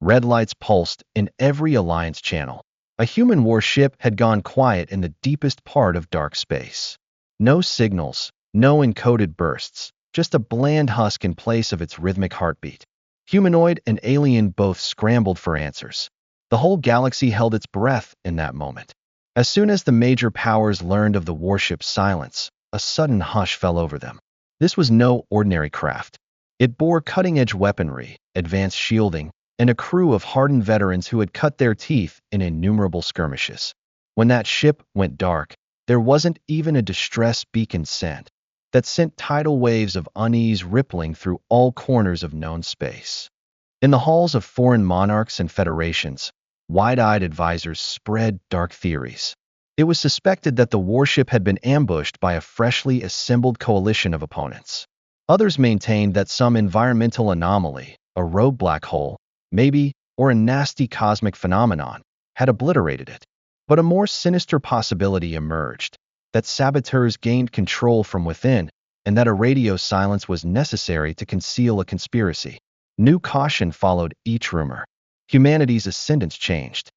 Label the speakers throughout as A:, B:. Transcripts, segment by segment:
A: Red lights pulsed in every Alliance channel. A human warship had gone quiet in the deepest part of dark space. No signals, no encoded bursts, just a bland husk in place of its rhythmic heartbeat. Humanoid and alien both scrambled for answers. The whole galaxy held its breath in that moment. As soon as the major powers learned of the warship's silence, a sudden hush fell over them. This was no ordinary craft. It bore cutting-edge weaponry, advanced shielding, and a crew of hardened veterans who had cut their teeth in innumerable skirmishes. When that ship went dark, there wasn't even a distress beacon sent that sent tidal waves of unease rippling through all corners of known space. In the halls of foreign monarchs and federations, wide-eyed advisors spread dark theories. It was suspected that the warship had been ambushed by a freshly assembled coalition of opponents. Others maintained that some environmental anomaly, a rogue black hole, maybe, or a nasty cosmic phenomenon, had obliterated it. But a more sinister possibility emerged, that saboteurs gained control from within, and that a radio silence was necessary to conceal a conspiracy. New caution followed each rumor. Humanity's ascendance changed.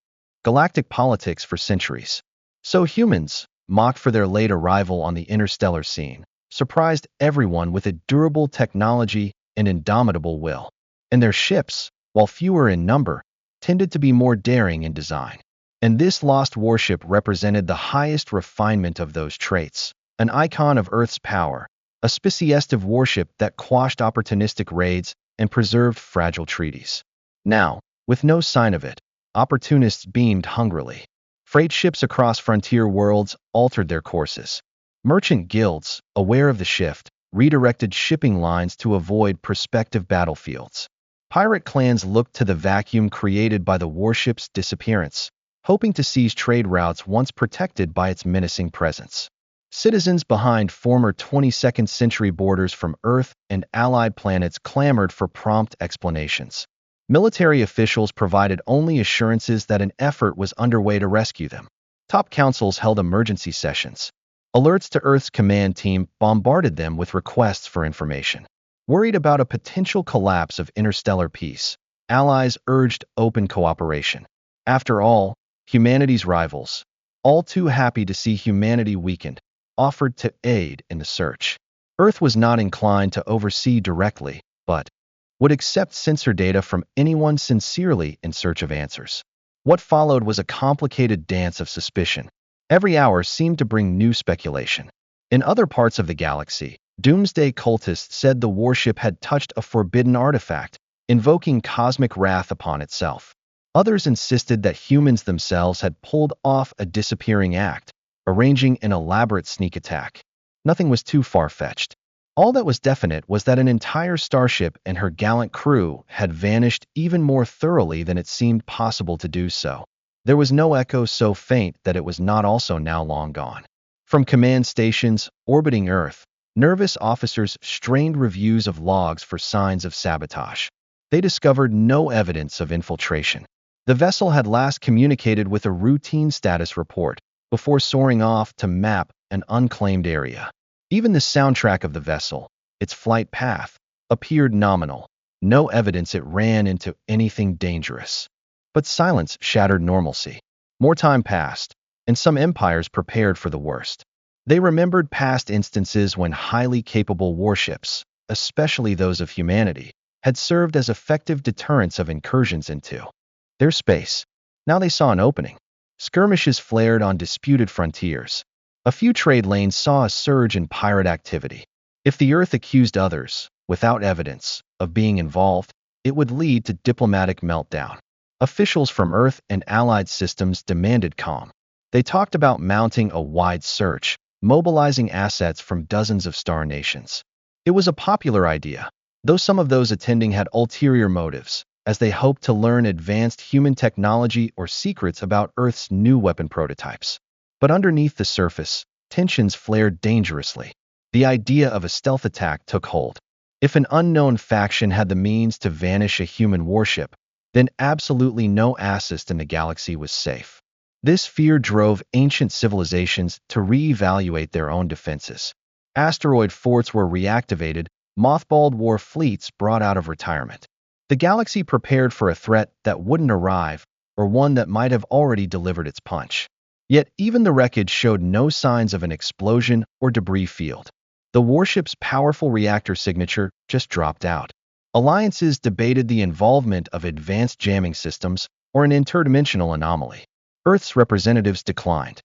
A: Galactic politics for centuries. So humans, mocked for their late arrival on the interstellar scene, surprised everyone with a durable technology and indomitable will. And their ships, while fewer in number, tended to be more daring in design. And this lost warship represented the highest refinement of those traits, an icon of Earth's power, a speciestive warship that quashed opportunistic raids and preserved fragile treaties. Now, with no sign of it, opportunists beamed hungrily. Freight ships across frontier worlds altered their courses. Merchant guilds, aware of the shift, redirected shipping lines to avoid prospective battlefields. Pirate clans looked to the vacuum created by the warship's disappearance, hoping to seize trade routes once protected by its menacing presence. Citizens behind former 22nd century borders from Earth and allied planets clamored for prompt explanations. Military officials provided only assurances that an effort was underway to rescue them. Top councils held emergency sessions. Alerts to Earth's command team bombarded them with requests for information. Worried about a potential collapse of interstellar peace, allies urged open cooperation. After all, humanity's rivals, all too happy to see humanity weakened, offered to aid in the search. Earth was not inclined to oversee directly, but would accept sensor data from anyone sincerely in search of answers. What followed was a complicated dance of suspicion. Every hour seemed to bring new speculation. In other parts of the galaxy, doomsday cultists said the warship had touched a forbidden artifact, invoking cosmic wrath upon itself. Others insisted that humans themselves had pulled off a disappearing act, arranging an elaborate sneak attack. Nothing was too far-fetched. All that was definite was that an entire starship and her gallant crew had vanished even more thoroughly than it seemed possible to do so. There was no echo so faint that it was not also now long gone. From command stations orbiting Earth, nervous officers strained reviews of logs for signs of sabotage. They discovered no evidence of infiltration. The vessel had last communicated with a routine status report before soaring off to map an unclaimed area. Even the soundtrack of the vessel, its flight path, appeared nominal. No evidence it ran into anything dangerous. But silence shattered normalcy. More time passed, and some empires prepared for the worst. They remembered past instances when highly capable warships, especially those of humanity, had served as effective deterrents of incursions into their space. Now they saw an opening. Skirmishes flared on disputed frontiers. A few trade lanes saw a surge in pirate activity. If the Earth accused others, without evidence, of being involved, it would lead to diplomatic meltdown. Officials from Earth and allied systems demanded calm. They talked about mounting a wide search, mobilizing assets from dozens of star nations. It was a popular idea, though some of those attending had ulterior motives, as they hoped to learn advanced human technology or secrets about Earth's new weapon prototypes. But underneath the surface, tensions flared dangerously. The idea of a stealth attack took hold. If an unknown faction had the means to vanish a human warship, then absolutely no assist in the galaxy was safe. This fear drove ancient civilizations to re-evaluate their own defenses. Asteroid forts were reactivated, mothballed war fleets brought out of retirement. The galaxy prepared for a threat that wouldn't arrive, or one that might have already delivered its punch. Yet even the wreckage showed no signs of an explosion or debris field. The warship's powerful reactor signature just dropped out. Alliances debated the involvement of advanced jamming systems or an interdimensional anomaly. Earth's representatives declined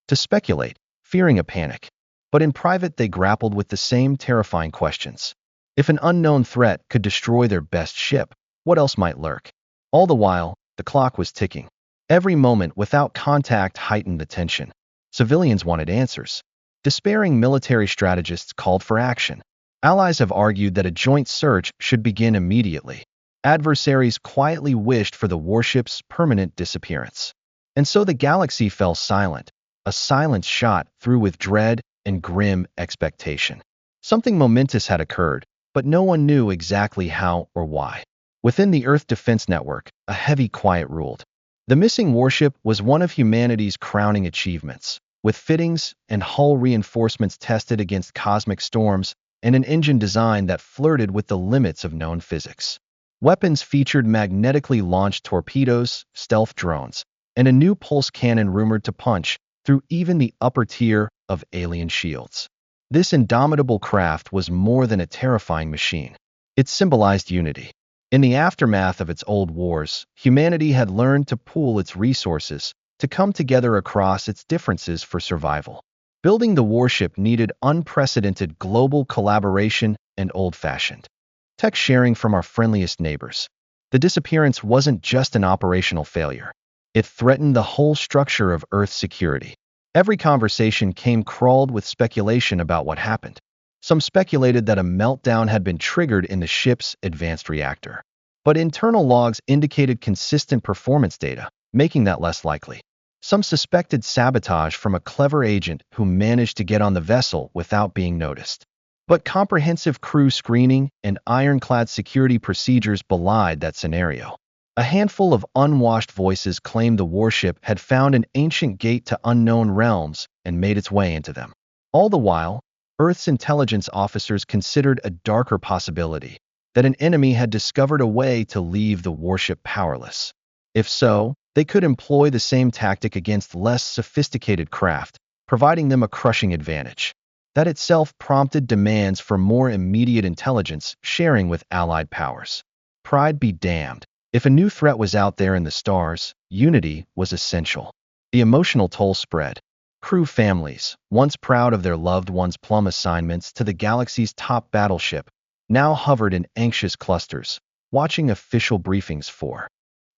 A: to speculate, fearing a panic. But in private, they grappled with the same terrifying questions. If an unknown threat could destroy their best ship, what else might lurk? All the while, the clock was ticking. Every moment without contact heightened the tension. Civilians wanted answers. Despairing military strategists called for action. Allies have argued that a joint search should begin immediately. Adversaries quietly wished for the warship's permanent disappearance. And so the galaxy fell silent, a silence shot through with dread and grim expectation. Something momentous had occurred, but no one knew exactly how or why. Within the Earth Defense Network, a heavy quiet ruled. The missing warship was one of humanity's crowning achievements, with fittings and hull reinforcements tested against cosmic storms and an engine design that flirted with the limits of known physics. Weapons featured magnetically launched torpedoes, stealth drones, and a new pulse cannon rumored to punch through even the upper tier of alien shields. This indomitable craft was more than a terrifying machine. It symbolized unity. In the aftermath of its old wars, humanity had learned to pool its resources, to come together across its differences for survival. Building the warship needed unprecedented global collaboration and old-fashioned tech sharing from our friendliest neighbors. The disappearance wasn't just an operational failure. It threatened the whole structure of Earth's security. Every conversation came crawled with speculation about what happened. Some speculated that a meltdown had been triggered in the ship's advanced reactor. But internal logs indicated consistent performance data, making that less likely. Some suspected sabotage from a clever agent who managed to get on the vessel without being noticed. But comprehensive crew screening and ironclad security procedures belied that scenario. A handful of unwashed voices claimed the warship had found an ancient gate to unknown realms and made its way into them. All the while, Earth's intelligence officers considered a darker possibility, that an enemy had discovered a way to leave the warship powerless. If so, they could employ the same tactic against less sophisticated craft, providing them a crushing advantage. That itself prompted demands for more immediate intelligence sharing with allied powers. Pride be damned. If a new threat was out there in the stars, unity was essential. The emotional toll spread. Crew families, once proud of their loved ones' plum assignments to the galaxy's top battleship, now hovered in anxious clusters, watching official briefings for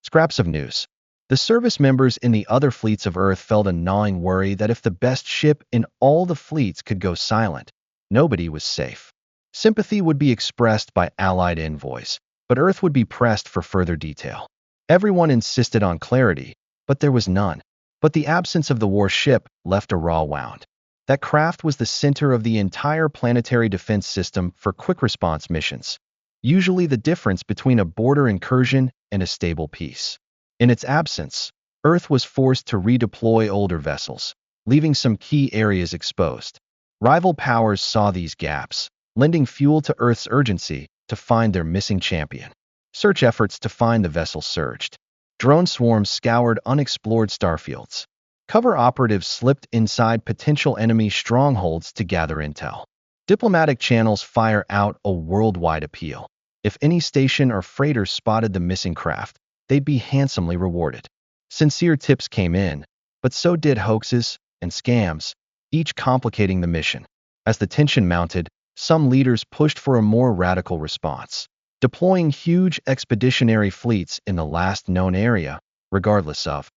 A: scraps of news. The service members in the other fleets of Earth felt a gnawing worry that if the best ship in all the fleets could go silent, nobody was safe. Sympathy would be expressed by allied envoys, but Earth would be pressed for further detail. Everyone insisted on clarity, but there was none. But the absence of the warship left a raw wound. That craft was the center of the entire planetary defense system for quick response missions, usually the difference between a border incursion and a stable peace. In its absence, Earth was forced to redeploy older vessels, leaving some key areas exposed. Rival powers saw these gaps, lending fuel to Earth's urgency to find their missing champion. Search efforts to find the vessel surged. Drone swarms scoured unexplored starfields. Cover operatives slipped inside potential enemy strongholds to gather intel. Diplomatic channels fire out a worldwide appeal. If any station or freighter spotted the missing craft, they'd be handsomely rewarded. Sincere tips came in, but so did hoaxes and scams, each complicating the mission. As the tension mounted, some leaders pushed for a more radical response, deploying huge expeditionary fleets in the last known area, regardless of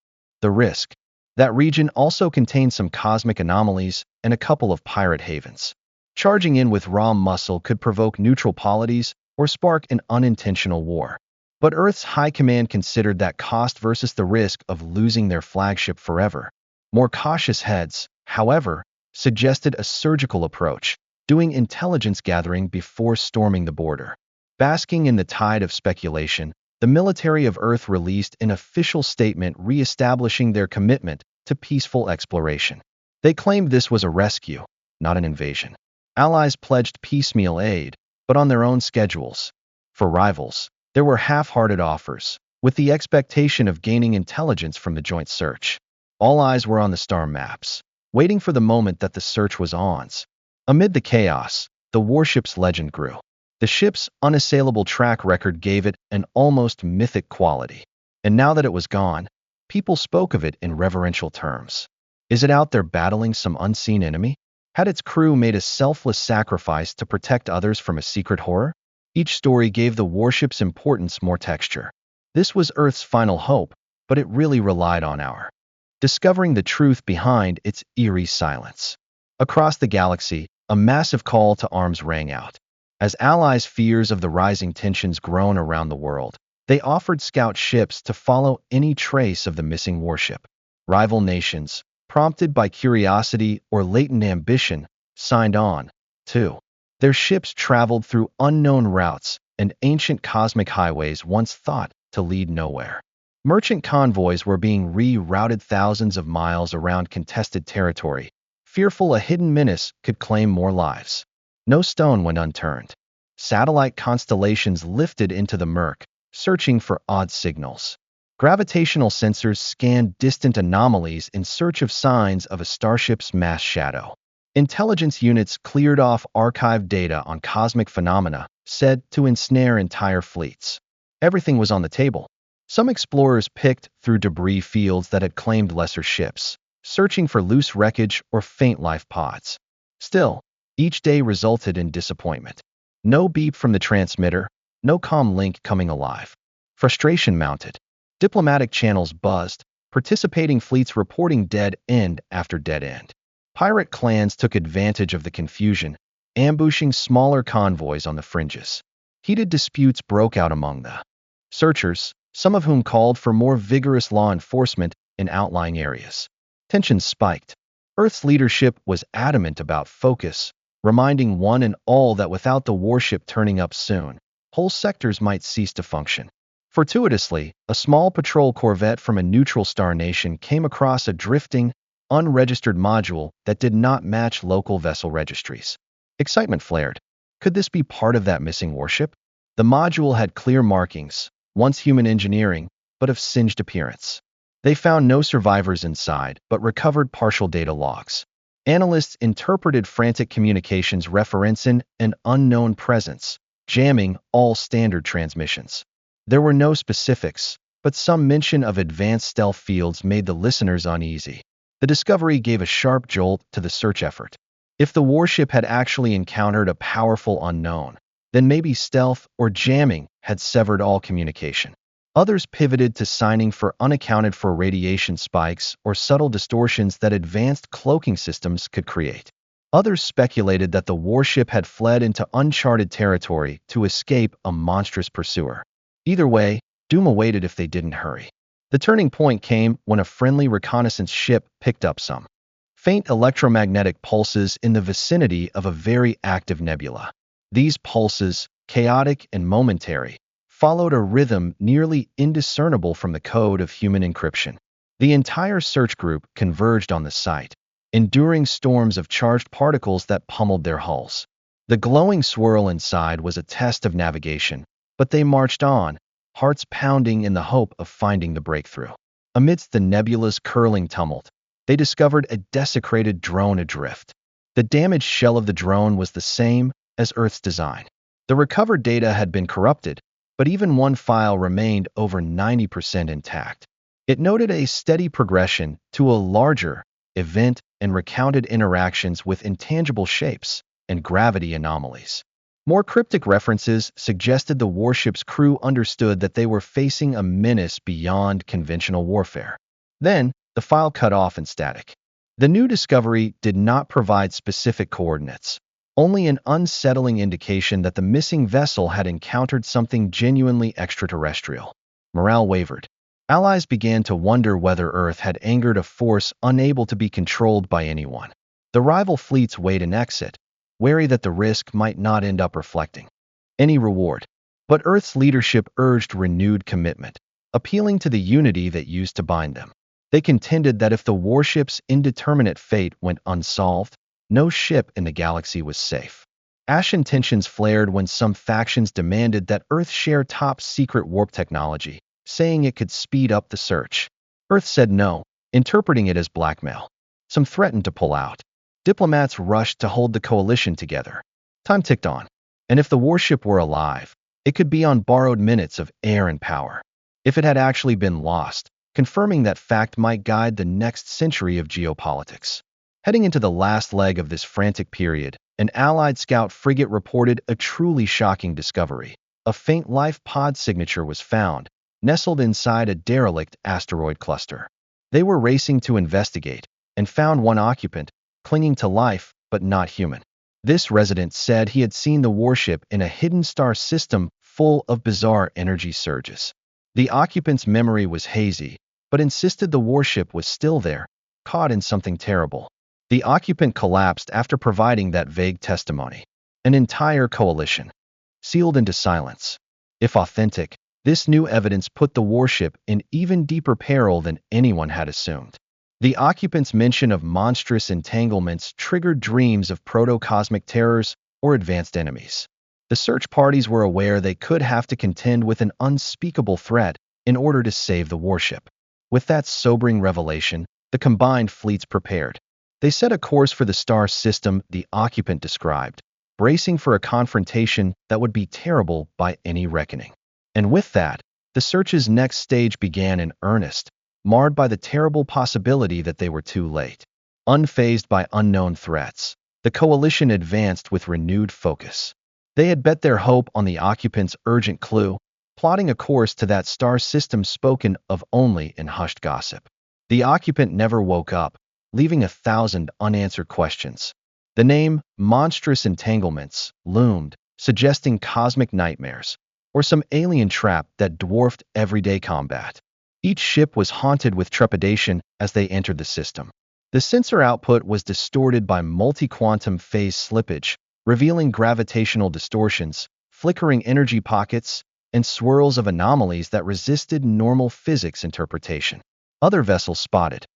A: the risk. That region also contained some cosmic anomalies and a couple of pirate havens. Charging in with raw muscle could provoke neutral polities or spark an unintentional war. But Earth's high command considered that cost versus the risk of losing their flagship forever. More cautious heads, however, suggested a surgical approach, doing intelligence gathering before storming the border. Basking in the tide of speculation, the military of Earth released an official statement re-establishing their commitment to peaceful exploration. They claimed this was a rescue, not an invasion. Allies pledged piecemeal aid, but on their own schedules. For rivals, There were half-hearted offers, with the expectation of gaining intelligence from the joint search. All eyes were on the star maps, waiting for the moment that the search was on. Amid the chaos, the warship's legend grew. The ship's unassailable track record gave it an almost mythic quality. And now that it was gone, people spoke of it in reverential terms. Is it out there battling some unseen enemy? Had its crew made a selfless sacrifice to protect others from a secret horror? Each story gave the warship's importance more texture. This was Earth's final hope, but it really relied on our discovering the truth behind its eerie silence. Across the galaxy, a massive call to arms rang out. As allies' fears of the rising tensions grown around the world, they offered scout ships to follow any trace of the missing warship. Rival nations, prompted by curiosity or latent ambition, signed on, too. Their ships traveled through unknown routes and ancient cosmic highways once thought to lead nowhere. Merchant convoys were being rerouted thousands of miles around contested territory, fearful a hidden menace could claim more lives. No stone went unturned. Satellite constellations lifted into the murk, searching for odd signals. Gravitational sensors scanned distant anomalies in search of signs of a starship's mass shadow. Intelligence units cleared off archived data on cosmic phenomena, said to ensnare entire fleets. Everything was on the table. Some explorers picked through debris fields that had claimed lesser ships, searching for loose wreckage or faint life pods. Still, each day resulted in disappointment. No beep from the transmitter, no comm link coming alive. Frustration mounted. Diplomatic channels buzzed, participating fleets reporting dead end after dead end. Pirate clans took advantage of the confusion, ambushing smaller convoys on the fringes. Heated disputes broke out among the searchers, some of whom called for more vigorous law enforcement in outlying areas. Tensions spiked. Earth's leadership was adamant about focus, reminding one and all that without the warship turning up soon, whole sectors might cease to function. Fortuitously, a small patrol corvette from a neutral star nation came across a drifting, unregistered module that did not match local vessel registries. Excitement flared. Could this be part of that missing warship? The module had clear markings, once human engineering, but of singed appearance. They found no survivors inside, but recovered partial data logs. Analysts interpreted frantic communications referencing an unknown presence, jamming all standard transmissions. There were no specifics, but some mention of advanced stealth fields made the listeners uneasy. The discovery gave a sharp jolt to the search effort. If the warship had actually encountered a powerful unknown, then maybe stealth or jamming had severed all communication. Others pivoted to signing for unaccounted for radiation spikes or subtle distortions that advanced cloaking systems could create. Others speculated that the warship had fled into uncharted territory to escape a monstrous pursuer. Either way, doom awaited if they didn't hurry. The turning point came when a friendly reconnaissance ship picked up some faint electromagnetic pulses in the vicinity of a very active nebula. These pulses, chaotic and momentary, followed a rhythm nearly indiscernible from the code of human encryption. The entire search group converged on the site, enduring storms of charged particles that pummeled their hulls. The glowing swirl inside was a test of navigation, but they marched on, hearts pounding in the hope of finding the breakthrough. Amidst the nebula's curling tumult, they discovered a desecrated drone adrift. The damaged shell of the drone was the same as Earth's design. The recovered data had been corrupted, but even one file remained over 90% intact. It noted a steady progression to a larger event and recounted interactions with intangible shapes and gravity anomalies. More cryptic references suggested the warship's crew understood that they were facing a menace beyond conventional warfare. Then, the file cut off in static. The new discovery did not provide specific coordinates, only an unsettling indication that the missing vessel had encountered something genuinely extraterrestrial. Morale wavered. Allies began to wonder whether Earth had angered a force unable to be controlled by anyone. The rival fleets weighed an exit, wary that the risk might not end up reflecting any reward. But Earth's leadership urged renewed commitment, appealing to the unity that used to bind them. They contended that if the warship's indeterminate fate went unsolved, no ship in the galaxy was safe. Ashen tensions flared when some factions demanded that Earth share top-secret warp technology, saying it could speed up the search. Earth said no, interpreting it as blackmail. Some threatened to pull out. Diplomats rushed to hold the coalition together. Time ticked on, and if the warship were alive, it could be on borrowed minutes of air and power. If it had actually been lost, confirming that fact might guide the next century of geopolitics. Heading into the last leg of this frantic period, an Allied scout frigate reported a truly shocking discovery. A faint life pod signature was found, nestled inside a derelict asteroid cluster. They were racing to investigate, and found one occupant, clinging to life, but not human. This resident said he had seen the warship in a hidden star system full of bizarre energy surges. The occupant's memory was hazy, but insisted the warship was still there, caught in something terrible. The occupant collapsed after providing that vague testimony. An entire coalition sealed into silence. If authentic, this new evidence put the warship in even deeper peril than anyone had assumed. The occupant's mention of monstrous entanglements triggered dreams of proto-cosmic terrors or advanced enemies. The search parties were aware they could have to contend with an unspeakable threat in order to save the warship. With that sobering revelation, the combined fleets prepared. They set a course for the star system the occupant described, bracing for a confrontation that would be terrible by any reckoning. And with that, the search's next stage began in earnest, marred by the terrible possibility that they were too late. Unfazed by unknown threats, the coalition advanced with renewed focus. They had bet their hope on the occupant's urgent clue, plotting a course to that star system spoken of only in hushed gossip. The occupant never woke up, leaving 1,000 unanswered questions. The name Monstrous Entanglements loomed, suggesting cosmic nightmares, or some alien trap that dwarfed everyday combat. Each ship was haunted with trepidation as they entered the system. The sensor output was distorted by multi-quantum phase slippage, revealing gravitational distortions, flickering energy pockets, and swirls of anomalies that resisted normal physics interpretation. Other vessels spotted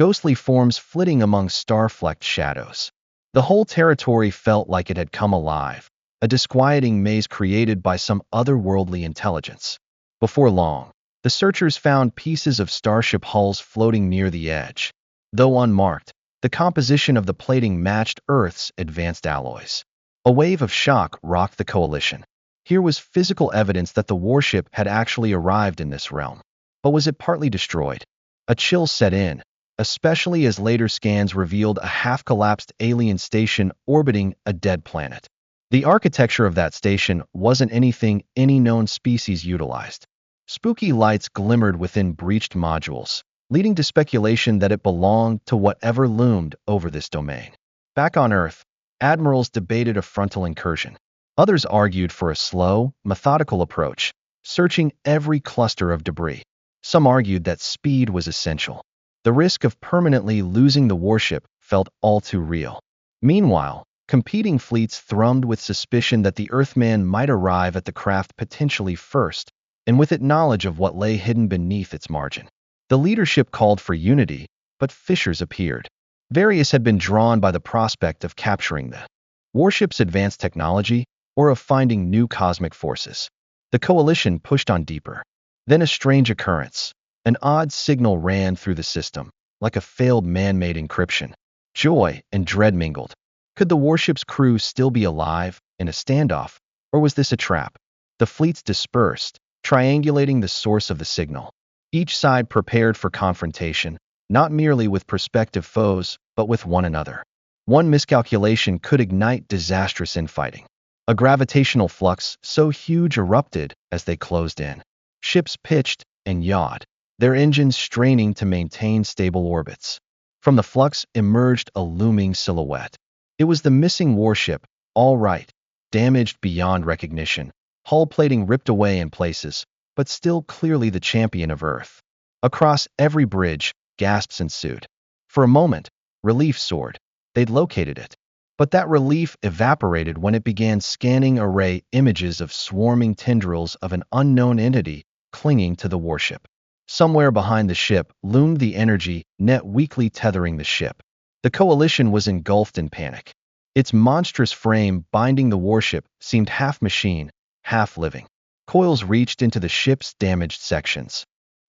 A: ghostly forms flitting among star-flecked shadows. The whole territory felt like it had come alive, a disquieting maze created by some otherworldly intelligence. Before long, the searchers found pieces of starship hulls floating near the edge. Though unmarked, the composition of the plating matched Earth's advanced alloys. A wave of shock rocked the coalition. Here was physical evidence that the warship had actually arrived in this realm. But was it partly destroyed? A chill set in, especially as later scans revealed a half-collapsed alien station orbiting a dead planet. The architecture of that station wasn't anything any known species utilized. Spooky lights glimmered within breached modules, leading to speculation that it belonged to whatever loomed over this domain. Back on Earth, admirals debated a frontal incursion. Others argued for a slow, methodical approach, searching every cluster of debris. Some argued that speed was essential. The risk of permanently losing the warship felt all too real. Meanwhile, competing fleets thrummed with suspicion that the Earthman might arrive at the craft potentially first, and with it knowledge of what lay hidden beneath its margin. The leadership called for unity, but fissures appeared. Various had been drawn by the prospect of capturing the warship's advanced technology or of finding new cosmic forces. The coalition pushed on deeper. Then a strange occurrence. An odd signal ran through the system, like a failed man-made encryption. Joy and dread mingled. Could the warship's crew still be alive in a standoff, or was this a trap? The fleets dispersed, triangulating the source of the signal. Each side prepared for confrontation, not merely with prospective foes, but with one another. One miscalculation could ignite disastrous infighting. A gravitational flux so huge erupted as they closed in. Ships pitched and yawed, their engines straining to maintain stable orbits. From the flux emerged a looming silhouette. It was the missing warship, all right, damaged beyond recognition, hull plating ripped away in places, but still clearly the champion of Earth. Across every bridge, gasps ensued. For a moment, relief soared. They'd located it. But that relief evaporated when it began scanning array images of swarming tendrils of an unknown entity clinging to the warship. Somewhere behind the ship loomed the energy net weakly tethering the ship. The coalition was engulfed in panic. Its monstrous frame binding the warship seemed half machine, half living. Coils reached into the ship's damaged sections,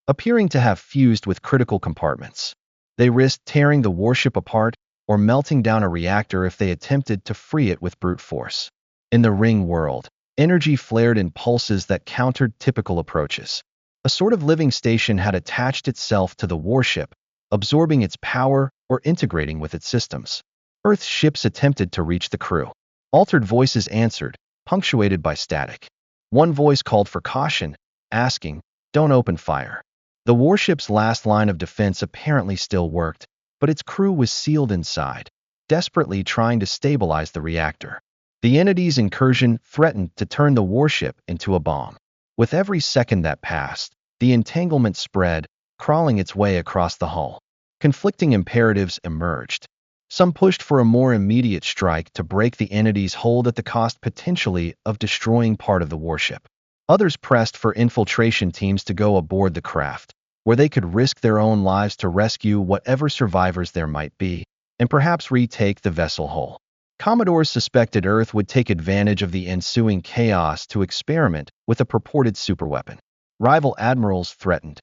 A: appearing to have fused with critical compartments. They risked tearing the warship apart or melting down a reactor if they attempted to free it with brute force. In the ring world, energy flared in pulses that countered typical approaches. A sort of living station had attached itself to the warship, absorbing its power or integrating with its systems. Earth's ships attempted to reach the crew. Altered voices answered, punctuated by static. One voice called for caution, asking, "Don't open fire." The warship's last line of defense apparently still worked, but its crew was sealed inside, desperately trying to stabilize the reactor. The entity's incursion threatened to turn the warship into a bomb. With every second that passed, the entanglement spread, crawling its way across the hull. Conflicting imperatives emerged. Some pushed for a more immediate strike to break the entity's hold at the cost potentially of destroying part of the warship. Others pressed for infiltration teams to go aboard the craft, where they could risk their own lives to rescue whatever survivors there might be, and perhaps retake the vessel whole. Commodores suspected Earth would take advantage of the ensuing chaos to experiment with a purported superweapon. Rival admirals threatened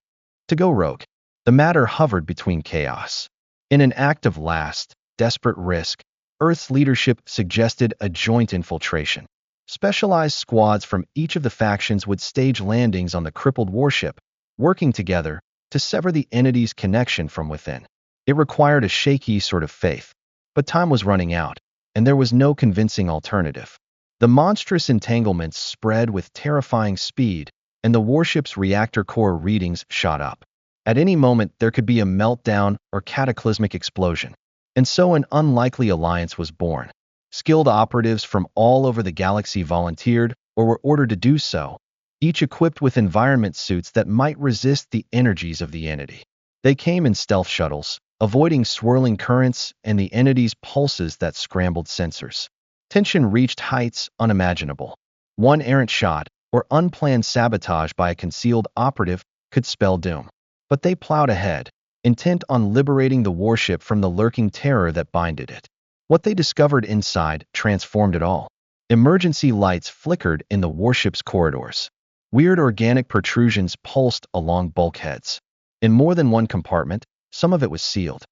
A: to go rogue. The matter hovered between chaos. In an act of last, desperate risk, Earth's leadership suggested a joint infiltration. Specialized squads from each of the factions would stage landings on the crippled warship, working together to sever the entity's connection from within. It required a shaky sort of faith, but time was running out, and there was no convincing alternative. The monstrous entanglements spread with terrifying speed, and the warship's reactor core readings shot up. At any moment, there could be a meltdown or cataclysmic explosion. And so an unlikely alliance was born. Skilled operatives from all over the galaxy volunteered or were ordered to do so, each equipped with environment suits that might resist the energies of the entity. They came in stealth shuttles, avoiding swirling currents and the entity's pulses that scrambled sensors. Tension reached heights unimaginable. One errant shot or unplanned sabotage by a concealed operative could spell doom. But they plowed ahead, intent on liberating the warship from the lurking terror that binded it. What they discovered inside transformed it all. Emergency lights flickered in the warship's corridors. Weird organic protrusions pulsed along bulkheads. In more than one compartment, some of it was sealed.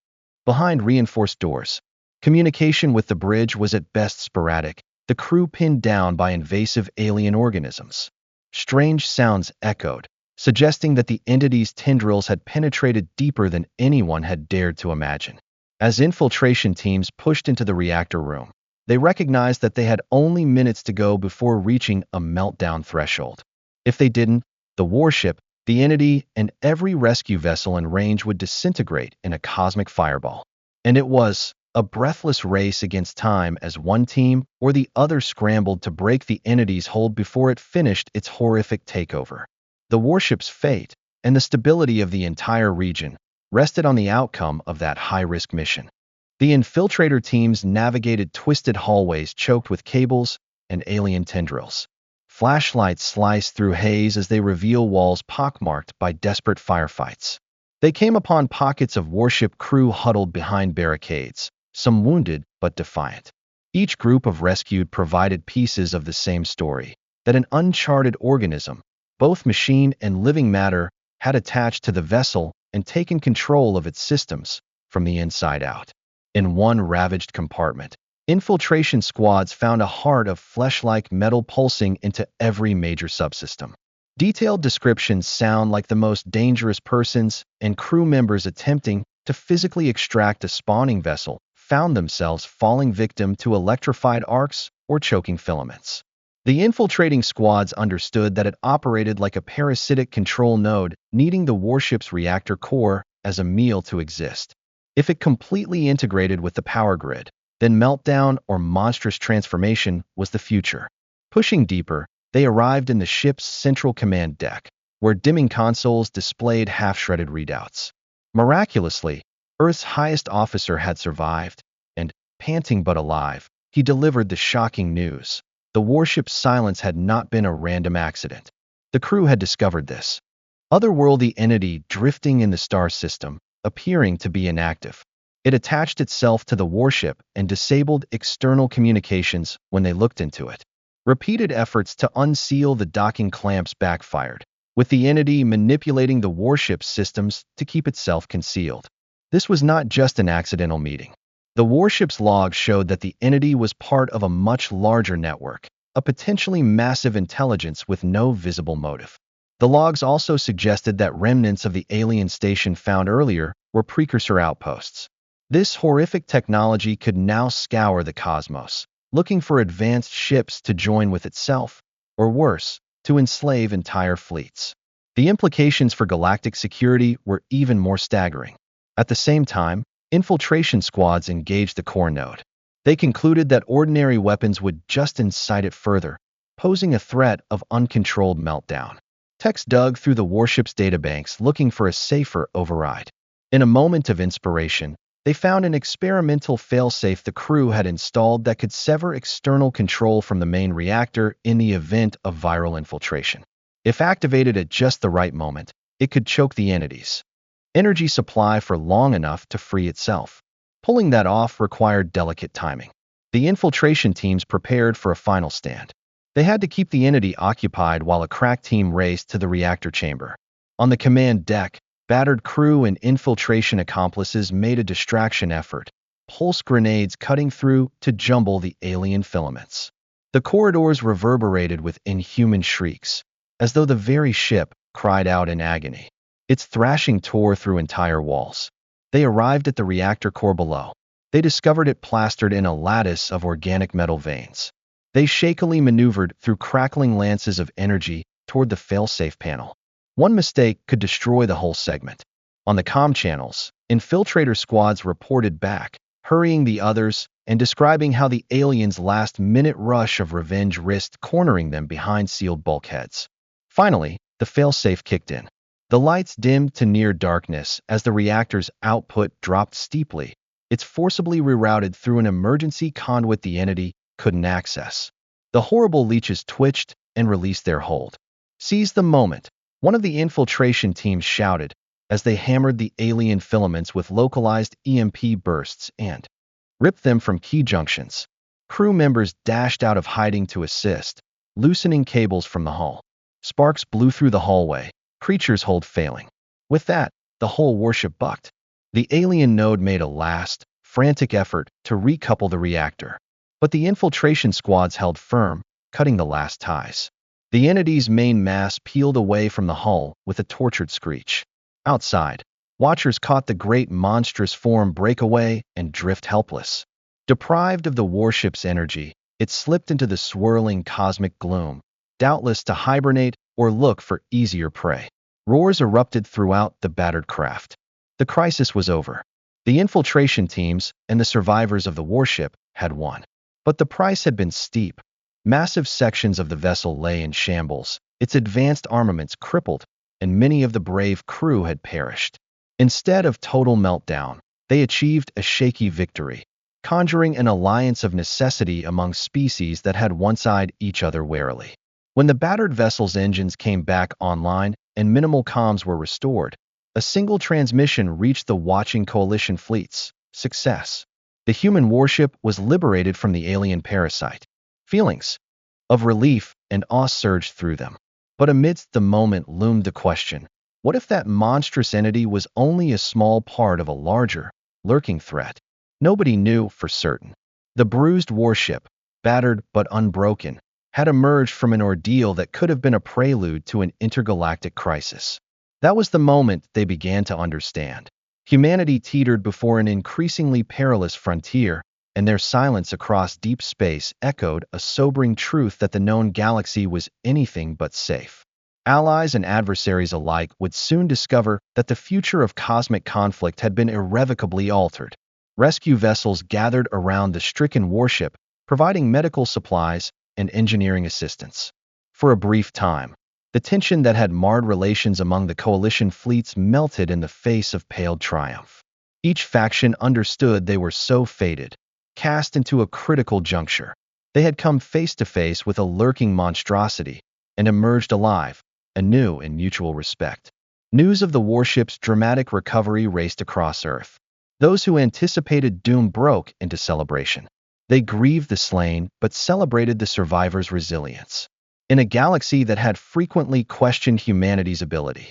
A: Behind reinforced doors, communication with the bridge was at best sporadic, the crew pinned down by invasive alien organisms. Strange sounds echoed, suggesting that the entity's tendrils had penetrated deeper than anyone had dared to imagine. As infiltration teams pushed into the reactor room, they recognized that they had only minutes to go before reaching a meltdown threshold. If they didn't, the warship, the entity, and every rescue vessel in range would disintegrate in a cosmic fireball. And it was a breathless race against time as one team or the other scrambled to break the entity's hold before it finished its horrific takeover. The warship's fate and the stability of the entire region rested on the outcome of that high-risk mission. The infiltrator teams navigated twisted hallways choked with cables and alien tendrils. Flashlights slice through haze as they reveal walls pockmarked by desperate firefights. They came upon pockets of warship crew huddled behind barricades, some wounded but defiant. Each group of rescued provided pieces of the same story, that an uncharted organism, both machine and living matter, had attached to the vessel and taken control of its systems from the inside out. In one ravaged compartment, infiltration squads found a heart of flesh-like metal pulsing into every major subsystem. Detailed descriptions sound like the most dangerous persons, and crew members attempting to physically extract a spawning vessel found themselves falling victim to electrified arcs or choking filaments. The infiltrating squads understood that it operated like a parasitic control node, needing the warship's reactor core as a meal to exist. If it completely integrated with the power grid, then meltdown or monstrous transformation was the future. Pushing deeper, they arrived in the ship's central command deck, where dimming consoles displayed half-shredded readouts. Miraculously, Earth's highest officer had survived, and, panting but alive, he delivered the shocking news. The warship's silence had not been a random accident. The crew had discovered this otherworldly entity drifting in the star system, appearing to be inactive. It attached itself to the warship and disabled external communications when they looked into it. Repeated efforts to unseal the docking clamps backfired, with the entity manipulating the warship's systems to keep itself concealed. This was not just an accidental meeting. The warship's logs showed that the entity was part of a much larger network, a potentially massive intelligence with no visible motive. The logs also suggested that remnants of the alien station found earlier were precursor outposts. This horrific technology could now scour the cosmos, looking for advanced ships to join with itself, or worse, to enslave entire fleets. The implications for galactic security were even more staggering. At the same time, infiltration squads engaged the core node. They concluded that ordinary weapons would just incite it further, posing a threat of uncontrolled meltdown. Techs dug through the warship's databanks looking for a safer override. In a moment of inspiration, they found an experimental failsafe the crew had installed that could sever external control from the main reactor in the event of viral infiltration. If activated at just the right moment, it could choke the entity's energy supply for long enough to free itself. Pulling that off required delicate timing. The infiltration teams prepared for a final stand. They had to keep the entity occupied while a crack team raced to the reactor chamber. On the command deck, battered crew and infiltration accomplices made a distraction effort, pulse grenades cutting through to jumble the alien filaments. The corridors reverberated with inhuman shrieks, as though the very ship cried out in agony. Its thrashing tore through entire walls. They arrived at the reactor core below. They discovered it plastered in a lattice of organic metal veins. They shakily maneuvered through crackling lances of energy toward the failsafe panel. One mistake could destroy the whole segment. On the comm channels, infiltrator squads reported back, hurrying the others and describing how the aliens' last-minute rush of revenge risked cornering them behind sealed bulkheads. Finally, the failsafe kicked in. The lights dimmed to near darkness as the reactor's output dropped steeply. It's forcibly rerouted through an emergency conduit the entity couldn't access. The horrible leeches twitched and released their hold. "Seize the moment," one of the infiltration teams shouted as they hammered the alien filaments with localized EMP bursts and ripped them from key junctions. Crew members dashed out of hiding to assist, loosening cables from the hull. Sparks blew through the hallway, creatures' hold failing. With that, the whole warship bucked. The alien node made a last, frantic effort to recouple the reactor, but the infiltration squads held firm, cutting the last ties. The entity's main mass peeled away from the hull with a tortured screech. Outside, watchers caught the great monstrous form break away and drift helpless. Deprived of the warship's energy, it slipped into the swirling cosmic gloom, doubtless to hibernate or look for easier prey. Roars erupted throughout the battered craft. The crisis was over. The infiltration teams and the survivors of the warship had won. But the price had been steep. Massive sections of the vessel lay in shambles, its advanced armaments crippled, and many of the brave crew had perished. Instead of total meltdown, they achieved a shaky victory, conjuring an alliance of necessity among species that had once eyed each other warily. When the battered vessel's engines came back online and minimal comms were restored, a single transmission reached the watching coalition fleets: success. The human warship was liberated from the alien parasite. Feelings of relief and awe surged through them. But amidst the moment loomed the question: what if that monstrous entity was only a small part of a larger, lurking threat? Nobody knew for certain. The bruised warship, battered but unbroken, had emerged from an ordeal that could have been a prelude to an intergalactic crisis. That was the moment they began to understand. Humanity teetered before an increasingly perilous frontier, and their silence across deep space echoed a sobering truth that the known galaxy was anything but safe. Allies and adversaries alike would soon discover that the future of cosmic conflict had been irrevocably altered. Rescue vessels gathered around the stricken warship, providing medical supplies and engineering assistance. For a brief time, the tension that had marred relations among the coalition fleets melted in the face of pale triumph. Each faction understood they were so fated, cast into a critical juncture. They had come face to face with a lurking monstrosity and emerged alive, anew in mutual respect. News of the warship's dramatic recovery raced across Earth. Those who anticipated doom broke into celebration. They grieved the slain, but celebrated the survivors' resilience. In a galaxy that had frequently questioned humanity's ability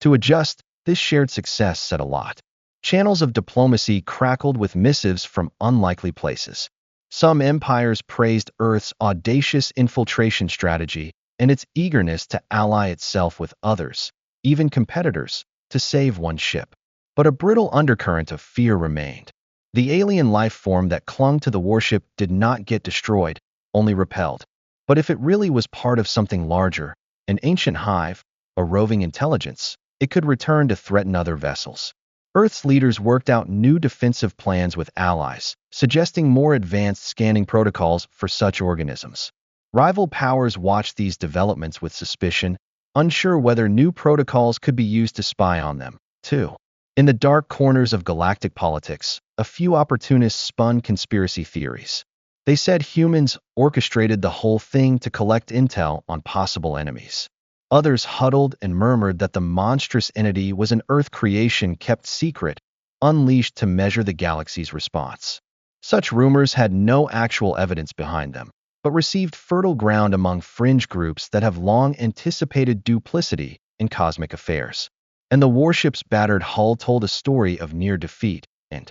A: to adjust, this shared success said a lot. Channels of diplomacy crackled with missives from unlikely places. Some empires praised Earth's audacious infiltration strategy and its eagerness to ally itself with others, even competitors, to save one ship. But a brittle undercurrent of fear remained. The alien life form that clung to the warship did not get destroyed, only repelled. But if it really was part of something larger, an ancient hive, a roving intelligence, it could return to threaten other vessels. Earth's leaders worked out new defensive plans with allies, suggesting more advanced scanning protocols for such organisms. Rival powers watched these developments with suspicion, unsure whether new protocols could be used to spy on them, too. In the dark corners of galactic politics, a few opportunists spun conspiracy theories. They said humans orchestrated the whole thing to collect intel on possible enemies. Others huddled and murmured that the monstrous entity was an Earth creation kept secret, unleashed to measure the galaxy's response. Such rumors had no actual evidence behind them, but received fertile ground among fringe groups that have long anticipated duplicity in cosmic affairs. And the warship's battered hull told a story of near defeat and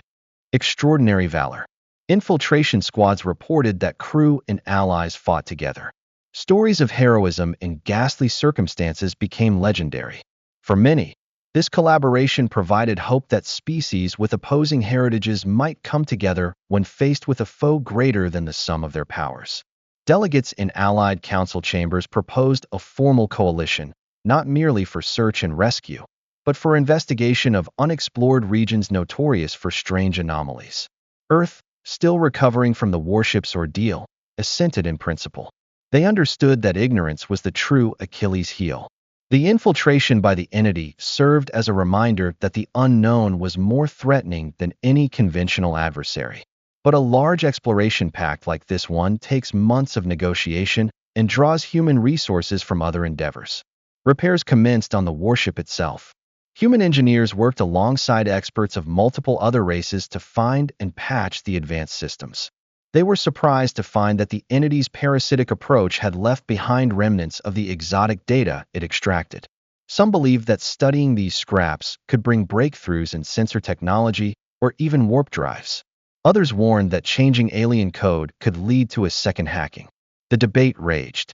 A: extraordinary valor. Infiltration squads reported that crew and allies fought together. Stories of heroism in ghastly circumstances became legendary. For many, this collaboration provided hope that species with opposing heritages might come together when faced with a foe greater than the sum of their powers. Delegates in allied council chambers proposed a formal coalition, not merely for search and rescue, but for investigation of unexplored regions notorious for strange anomalies. Earth, still recovering from the warship's ordeal, assented in principle. They understood that ignorance was the true Achilles' heel. The infiltration by the entity served as a reminder that the unknown was more threatening than any conventional adversary. But a large exploration pact like this one takes months of negotiation and draws human resources from other endeavors. Repairs commenced on the warship itself. Human engineers worked alongside experts of multiple other races to find and patch the advanced systems. They were surprised to find that the entity's parasitic approach had left behind remnants of the exotic data it extracted. Some believed that studying these scraps could bring breakthroughs in sensor technology or even warp drives. Others warned that changing alien code could lead to a second hacking. The debate raged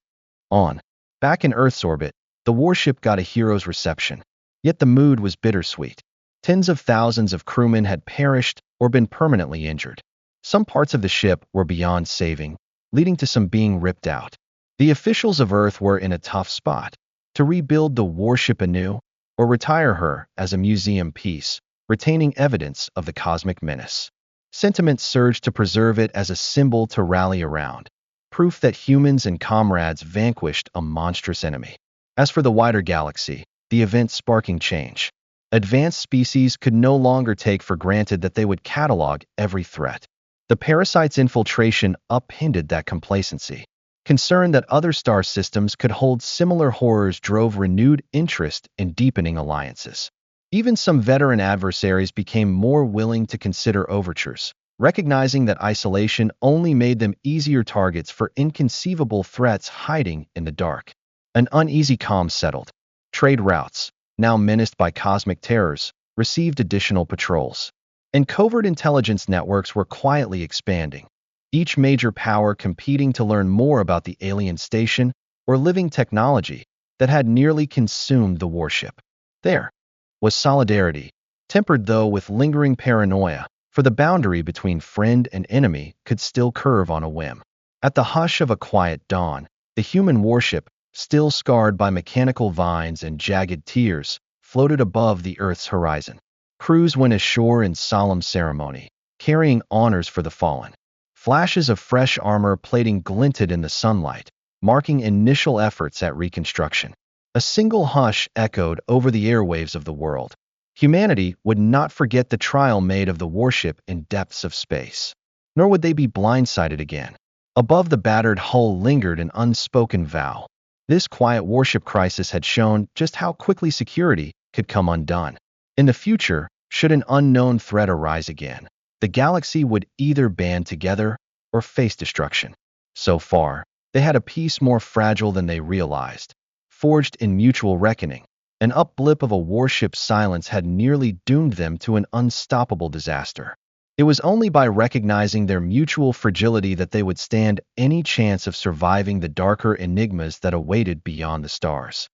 A: on. Back in Earth's orbit, the warship got a hero's reception. Yet the mood was bittersweet. Tens of thousands of crewmen had perished or been permanently injured. Some parts of the ship were beyond saving, leading to some being ripped out. The officials of Earth were in a tough spot: to rebuild the warship anew or retire her as a museum piece, retaining evidence of the cosmic menace. Sentiment surged to preserve it as a symbol to rally around, proof that humans and comrades vanquished a monstrous enemy. As for the wider galaxy, the event sparking change. Advanced species could no longer take for granted that they would catalog every threat. The parasite's infiltration upended that complacency. Concern that other star systems could hold similar horrors drove renewed interest in deepening alliances. Even some veteran adversaries became more willing to consider overtures, recognizing that isolation only made them easier targets for inconceivable threats hiding in the dark. An uneasy calm settled. Trade routes, now menaced by cosmic terrors, received additional patrols. And covert intelligence networks were quietly expanding, each major power competing to learn more about the alien station or living technology that had nearly consumed the warship. There was solidarity, tempered though with lingering paranoia, for the boundary between friend and enemy could still curve on a whim. At the hush of a quiet dawn, the human warship, still scarred by mechanical vines and jagged tears, floated above the Earth's horizon. Crews went ashore in solemn ceremony, carrying honors for the fallen. Flashes of fresh armor plating glinted in the sunlight, marking initial efforts at reconstruction. A single hush echoed over the airwaves of the world. Humanity would not forget the trial made of the warship in depths of space. Nor would they be blindsided again. Above the battered hull lingered an unspoken vow. This quiet warship crisis had shown just how quickly security could come undone. In the future, Should an unknown threat arise again, the galaxy would either band together or face destruction. So far, they had a peace more fragile than they realized, forged in mutual reckoning. An upblip of a warship's silence had nearly doomed them to an unstoppable disaster. It was only by recognizing their mutual fragility that they would stand any chance of surviving the darker enigmas that awaited beyond the stars.